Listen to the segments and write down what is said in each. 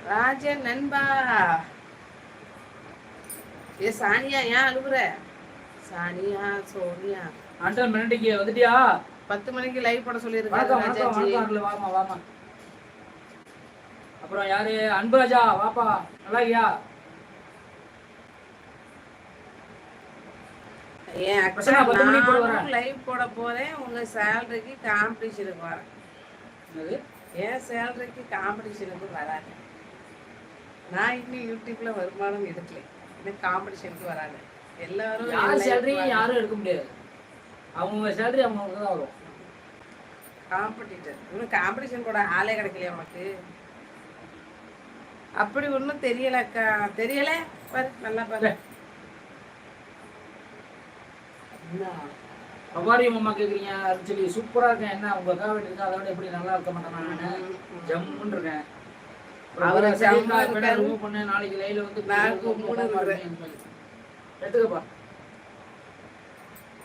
ராஜன் நண்பா. ஏ சானியா, ஏன் அழுகுற? சானியா, சோனியா. ஆண்டல் மினிட்டுக்கு வந்துட்டியா? 10 மணிக்கு லைவ் போட சொல்லியிருக்காங்க ராஜாஜி. வாமா வாமா. அப்புறம் யாரு? அன்பராஜா வாப்பா. நல்லா இருக்கியா? ஏன் அக்கா 10 மணிக்கு போட வரேன். லைவ் போட போறேன். உங்க சேலரிக்கு காம்படிஷனுக்கு வரேன். ஏன் சேலரிக்கு காம்படிஷனுக்கு வராது. நான் இன்னும் யூடியூப்ல வருமானம் எடுக்கல. இன்னும் காம்படிஷனுக்கு வராது. எல்லாரும் யார் சேலரி யாரும் எடுக்க முடியாது. அவங்க சேலரி அவங்களுக்கு தான் வரும். காம்படிட்டர். இன்னும் காம்படிஷன் கூட ஆளே கிடைக்கலையா உனக்கு? அப்படி ஒன்றும் தெரியல அக்கா. தெரியல பாரு, நல்லா பாரு. அவாரியம் அம்மா கேக்குறீங்க சொல்லி சூப்பரா இருக்கேன். என்ன உங்க அக்கா வீட்டு இருக்கா? அதை விட எப்படி நல்லா இருக்க மாட்டேன். நான் ஜம்முன்னு இருக்கேன். நாளைக்கு லைவ்ல வந்து எடுத்துக்கப்பா.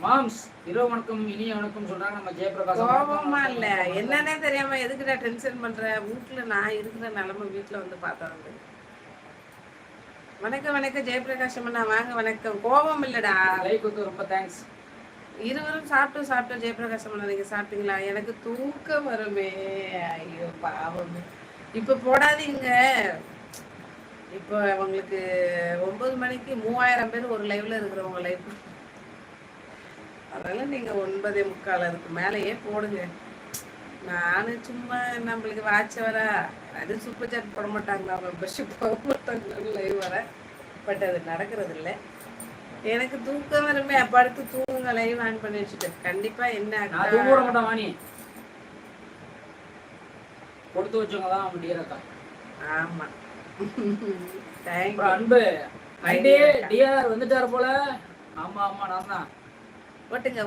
மாம்ஸ் இரவு வணக்கம், இனிய வணக்கம் சொல்றாங்க நம்ம ஜெயபிரகாஷ். கோபமா இல்ல, என்னன்னே தெரியாம எதுக்குடா டென்ஷன் பண்ற? வீட்டுல நான் இருக்கிற நிலைமை வீட்டுல வந்து பார்த்தா வந்து வணக்கம் வணக்கம் ஜெயபிரகாஷ் அண்ணா வாங்க. வணக்கம். கோபம் இல்லடா. லைக் வந்து ரொம்ப தேங்க்ஸ். இருவரும் சாப்பிட்டோம். ஜெயபிரகாஷ் அண்ணா நீங்க சாப்பிட்டீங்களா? எனக்கு தூக்கம் வருமே. ஐயோ பாவமே. இப்ப போடாதீங்க. இப்போ அவங்களுக்கு 9 மணிக்கு 3000 பேர் ஒரு லைவ்ல இருக்கிறவங்க லைவ். அதனால நீங்க 9:45 அதுக்கு மேலேயே போடுங்க. நானு சும்மா நம்மளுக்கு வாட்ச வர அது சூப்பர் சாட் போட மாட்டாங்களா, மெம்பர்ஷிப் போட மாட்டாங்களா லைவ் வர. பட் அது நடக்கிறது இல்லை. எனக்கு தூக்கம் வருமே. அப்ப அடுத்து தூங்குங்க. லைவ் ஆன் பண்ணி வச்சுட்டு கண்டிப்பா என்ன போட மாட்டேன். வாணி கொடுத்து வச்சவங்க தான் முடியறக்கா. ஆமா. அன்பு ஐடே டிஆர் வந்துட்டார் போல. ஆமா ஆமா நான் தான். ஓட்டுங்க.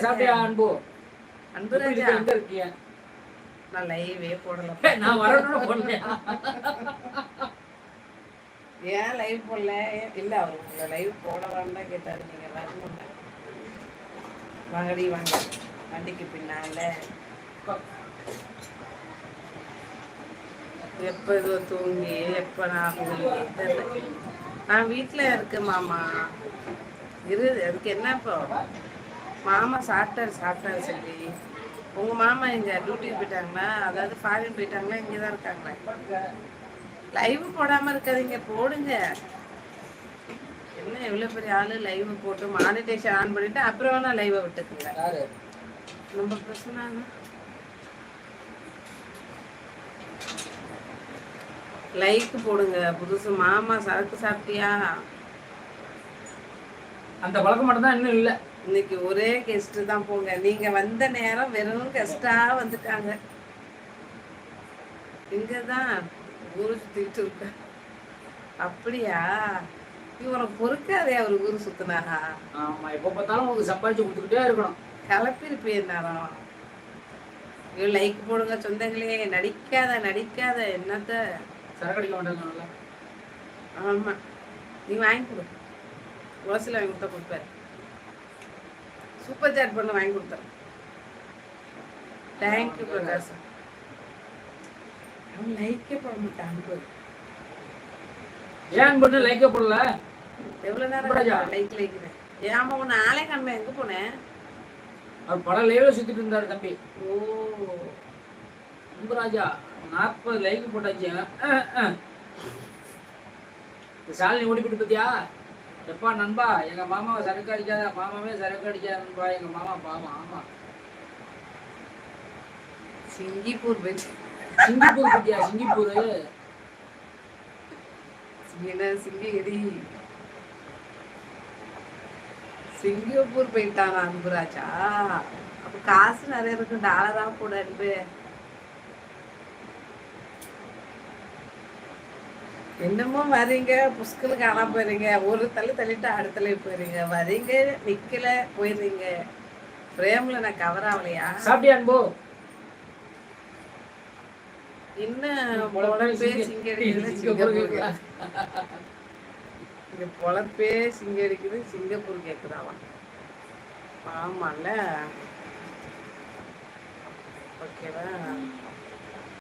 சாப்பிட்டியா அன்பு? அன்புராஜா எங்க இருக்கீங்க? நான் லைவே போடல. நான் வரணும்னு போனேன். ஏன் லைவ் போடல? இல்ல அவர் உங்களை லைவ் போட வேண்டாம் கேட்டாரு. நீங்க வரணும். வாங்கடி வாங்க. வண்டிக்கு பின்னால எப்ப இதோ தூங்கி எப்ப நான் வீட்டுல இருக்கேன் மாமா. அதுக்கு என்ன இப்போ? மாமா சாப்பிட்டாரு சொல்லி. உங்க மாமா எங்க டியூட்டிக்கு போயிட்டாங்களா? அதாவது ஃபாரின் போயிட்டாங்களா? இங்கதான் இருக்காங்களா? லைவ் போடாம இருக்காதீங்க, போடுங்க. என்ன எவ்வளவு பெரிய ஆளு லைவ் போட்டு மானிட்டேஷன் ஆன் பண்ணிட்டு அப்புறம் வேணா லைவை விட்டுக்குங்க. நம்ம பிரச்சனை லைக் போடுங்க. புதுசு மாமா சரக்கு சாப்பிட்டியா? அந்த பழக்கம் மட்டும் தான் இன்னும் இல்லை. இன்னைக்கு ஒரே கெஸ்ட் தான் போங்க. நீங்க வந்த நேரம் வெறும் கெஸ்டா வந்துட்டாங்க. இங்கதான் ஊரு சுத்திட்டு இருக்க. அப்படியா? இவனுக்கு பொறுக்காதே அவர் ஊரு சுத்தினாகா? ஆமா, எப்ப பார்த்தாலும் உங்களுக்கு சம்பாதிச்சு கொடுத்துக்கிட்டே இருக்கணும். கலப்பிருப்பே நேரம். லைக் போடுங்க சொந்தங்களே. நடிக்காத என்னத்த சரக்கடிக்க மாட்டாங்க. ஆமா, நீ வாங்கி கொடு. ரோசில வாங்கி கொடுத்தா கொடுப்பாரு. சூப்பர் சாட் பண்ண வாங்கி கொடுத்தாரு. தேங்க்யூ பிரகாஷ். அவன் லைக்கே போட மாட்டான். ஏன் பண்ண லைக்கே போடல? எவ்வளவு நேரம் லைக் ஏமா உன்னை ஆளே காண்பேன். எங்க போனேன்? அவர் பல லைவ்ல சுத்திட்டு இருந்தாரு தம்பி. ஓ அன்பராஜா 40 லைக் போட்டாச்சு. சாலினி ஓடிப்பிட்டு பத்தியா? எப்பா நண்பா, எங்க மாமாவை சரக்கு அடிக்காத. மாமாவே சரக்கு அடிக்காத நண்பா. எங்க மாமா பாவம். ஆமா, சிங்கப்பூர் பத்தியா? சிங்கப்பூர் சிங்கப்பூர் போயிட்டாங்க அன்புராஜா. அப்ப காசு நிறைய இருக்கு. டாலரா போட அன்பு. என்னமோ வரீங்க, புஷ்கலு காணாம போயிருங்க. ஒரு தள்ளிட்டு அடுத்த போயிருங்க. வரீங்க, நிக்கல, போயிருங்க. பிரேம்ல நான் கவர் ஆகலையா? சாப்பிட்டியா அன்பு? இன்னும் பொழப்பே சிங்கடிக்குது. இங்க பொழப்பே சிங்கடிக்குது. சிங்கப்பூர் கேக்குதாவா? ஆமால. ஓகேவா?